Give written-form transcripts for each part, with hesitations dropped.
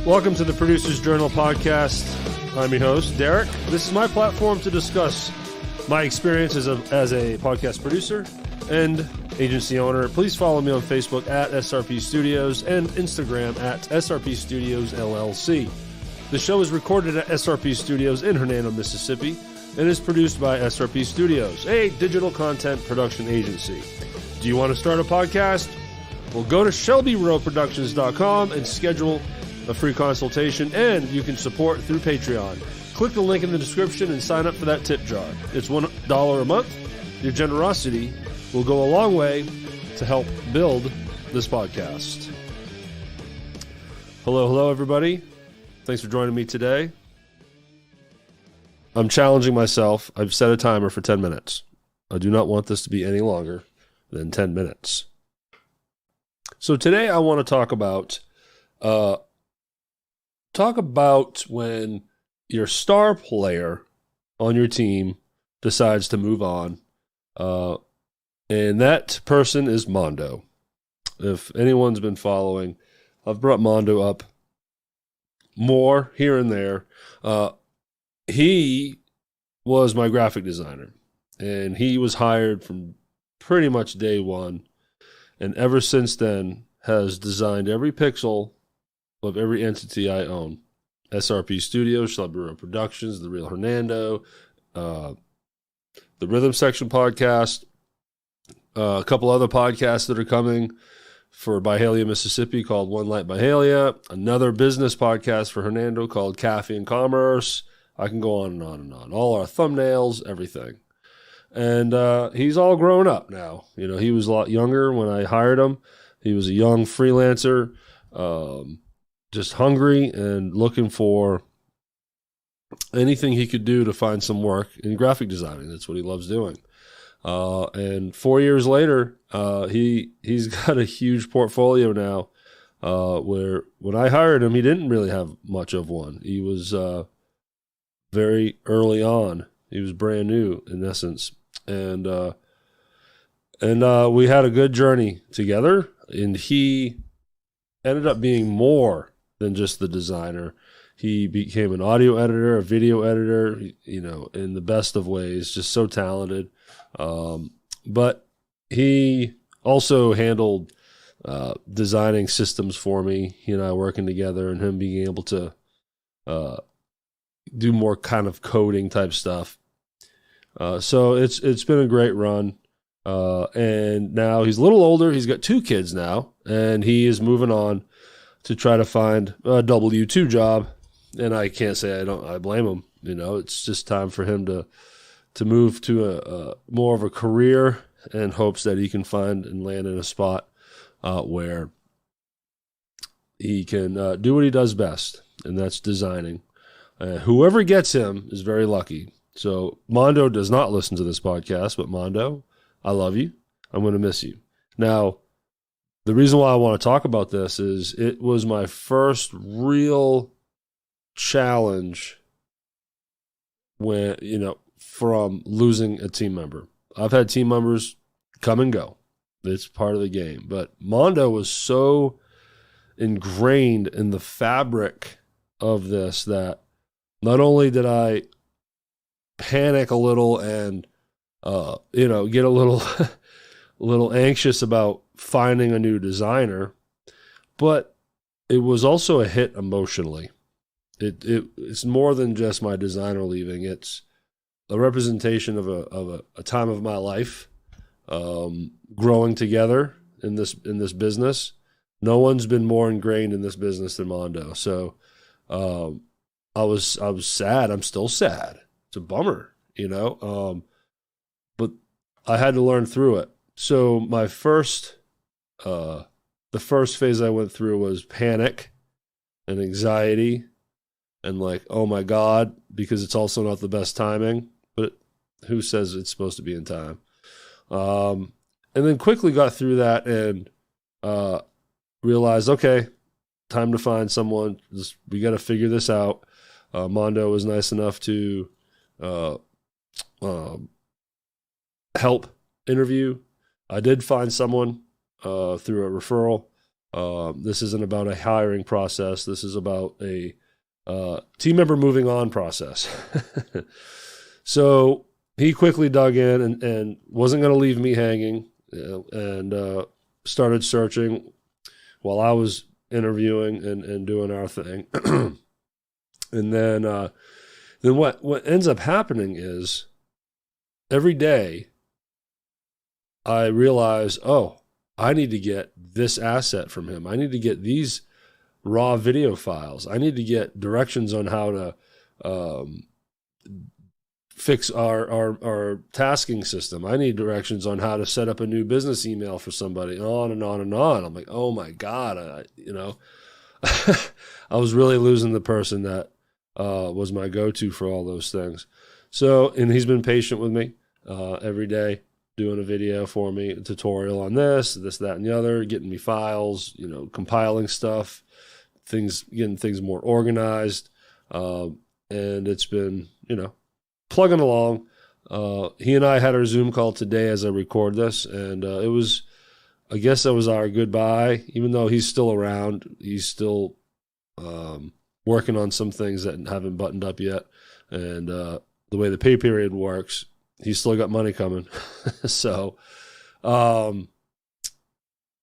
Welcome to the Producer's Journal podcast. I'm your host, Derrick. This is my platform to discuss my experience as a podcast producer and agency owner. Please follow me on Facebook at SRP Studios and Instagram at SRP Studios LLC. The show is recorded at SRP Studios in Hernando, Mississippi, and is produced by SRP Studios, a digital content production agency. Do you want to start a podcast? Well, go to ShelbyRowProductions.com and schedule a free consultation, and you can support through Patreon. Click the link in the description and sign up for that tip jar. It's $1 a month. Your generosity will go a long way to help build this podcast. Hello, everybody. Thanks for joining me today. I'm challenging myself. I've set a timer for 10 minutes. I do not want this to be any longer than 10 minutes. So today I want to talk about when your star player on your team decides to move on, and that person is Mondo. If anyone's been following, I've brought Mondo up more here and there. He was my graphic designer, and he was hired from pretty much day one, and ever since then has designed every pixel of every entity I own. SRP Studios, Shelby Row Productions, The Real Hernando, the Rhythm Section podcast, a couple other podcasts that are coming for Byhalia, Mississippi called One Light Byhalia, another business podcast for Hernando called Cafe and Commerce. I can go on and on and on. All our thumbnails, everything. And he's all grown up now. You know, he was a lot younger when I hired him. He was a young freelancer, just hungry and looking for anything he could do to find some work in graphic designing. That's what he loves doing. And 4 years later, he's got a huge portfolio now, where when I hired him, he didn't really have much of one. He was very early on. He was brand new in essence. And we had a good journey together, and he ended up being more than just the designer. He became an audio editor, a video editor, you know, in the best of ways, just so talented. But he also handled designing systems for me, he and I working together, and him being able to do more kind of coding type stuff. So it's been a great run. And now he's a little older. He's got 2 kids now, and he is moving on to try to find a W-2 job. And I can't say I blame him. You know, it's just time for him to move to a more of a career, and hopes that he can find and land in a spot where he can do what he does best, and that's designing. Whoever gets him is very lucky. So Mondo does not listen to this podcast, but Mondo, I love you. I'm going to miss you. Now, the reason why I want to talk about this is it was my first real challenge from losing a team member. I've had team members come and go. It's part of the game. But Mondo was so ingrained in the fabric of this that not only did I panic a little and get a little anxious about finding a new designer, but it was also a hit emotionally. It's more than just my designer leaving. It's a representation of a time of my life, growing together in this business. No one's been more ingrained in this business than Mondo. So I was sad. I'm still sad. It's a bummer, but I had to learn through it. So my the first phase I went through was panic and anxiety and like, oh my God, because it's also not the best timing, but who says it's supposed to be in time? And then quickly got through that and realized, okay, time to find someone. We got to figure this out. Mondo was nice enough to help interview. I did find someone through a referral This isn't about a hiring process. This is about a team member moving on process. So he quickly dug in and wasn't going to leave me hanging, and started searching while I was interviewing and doing our thing. And then what ends up happening is every day I realize, oh, I need to get this asset from him. I need to get these raw video files. I need to get directions on how to fix our tasking system. I need directions on how to set up a new business email for somebody, on and on and on. I'm like, oh my God, I was really losing the person that was my go-to for all those things. So, and he's been patient with me every day, doing a video for me, a tutorial on this, that, and the other, getting me files, compiling stuff, getting things more organized. And it's been, plugging along. He and I had our Zoom call today as I record this, and I guess that was our goodbye. Even though he's still around, he's still working on some things that haven't buttoned up yet. And the way the pay period works, he's still got money coming. So,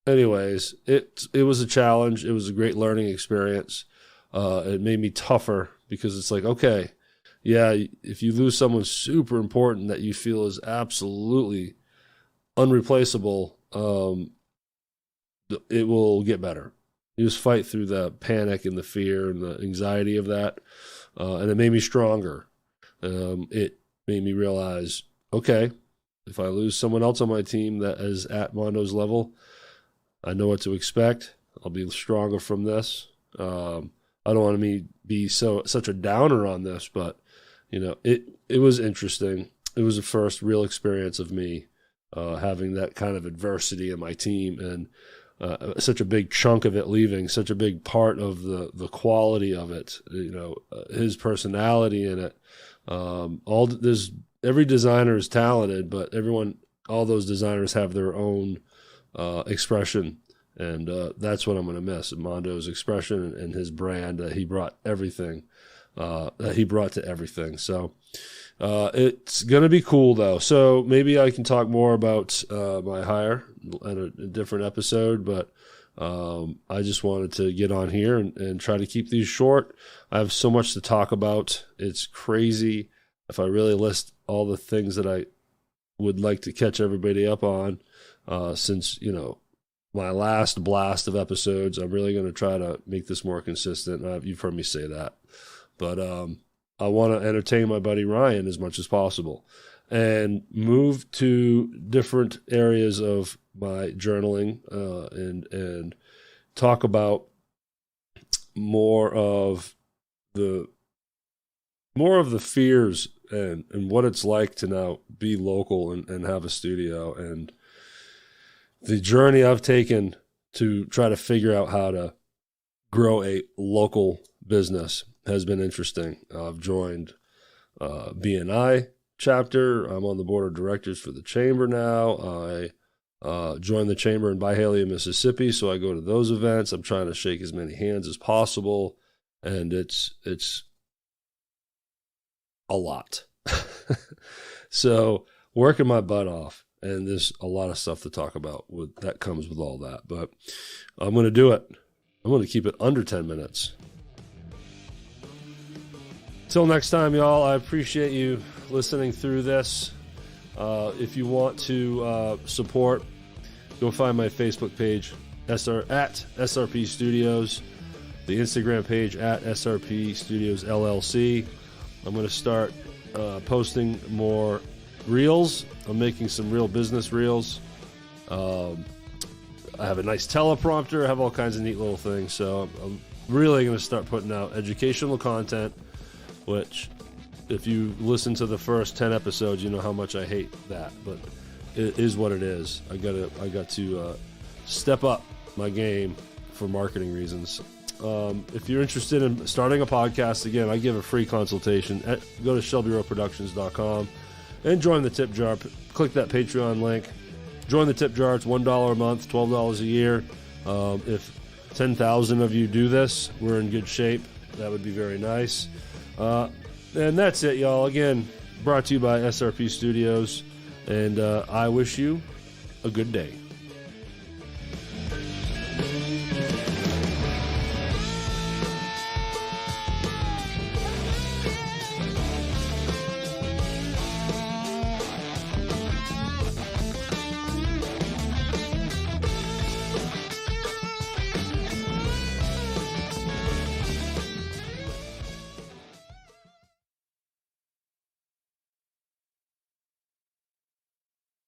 anyways, it was a challenge. It was a great learning experience. It made me tougher because it's like, okay, yeah, if you lose someone super important that you feel is absolutely unreplaceable, it will get better. You just fight through the panic and the fear and the anxiety of that, and it made me stronger. It made me realize, okay, if I lose someone else on my team that is at Mondo's level, I know what to expect. I'll be stronger from this. I don't want to be such a downer on this, but it was interesting. It was the first real experience of me having that kind of adversity in my team, and such a big chunk of it leaving, such a big part of the quality of it. His personality in it. Every designer is talented, but all those designers have their own expression, and that's what I'm going to miss. Mondo's expression and his brand that he brought everything. That he brought to everything. So it's going to be cool, though. So maybe I can talk more about my hire in a different episode, but I just wanted to get on here and try to keep these short. I have so much to talk about. It's crazy. If I really list all the things that I would like to catch everybody up on, since, my last blast of episodes, I'm really going to try to make this more consistent. You've heard me say that. But I want to entertain my buddy Ryan as much as possible and move to different areas of my journaling and talk about more of the fears and what it's like to now be local and have a studio, and the journey I've taken to try to figure out how to grow a local business has been interesting. I've joined BNI chapter. I'm on the board of directors for the chamber now. I joined the chamber in Byhalia, Mississippi, so I go to those events. I'm trying to shake as many hands as possible, and it's a lot. So working my butt off, and there's a lot of stuff to talk about that comes with all that. But I'm going to do it. I'm going to keep it under 10 minutes. Till next time, y'all, I appreciate you listening through this. If you want to support, go find my Facebook page at SRP Studios, the Instagram page at SRP Studios LLC. I'm going to start posting more reels. I'm making some real business reels. I have a nice teleprompter. I have all kinds of neat little things. So I'm really going to start putting out educational content, which if you listen to the first 10 episodes, you know how much I hate that, but it is what it is. I got to step up my game for marketing reasons. If you're interested in starting a podcast, again, I give a free consultation. Go to ShelbyRowProductions.com and join the tip jar. Click that Patreon link. Join the tip jar. It's $1 a month, $12 a year. If 10,000 of you do this, we're in good shape. That would be very nice. And that's it, y'all. Again, brought to you by SRP Studios. And I wish you a good day.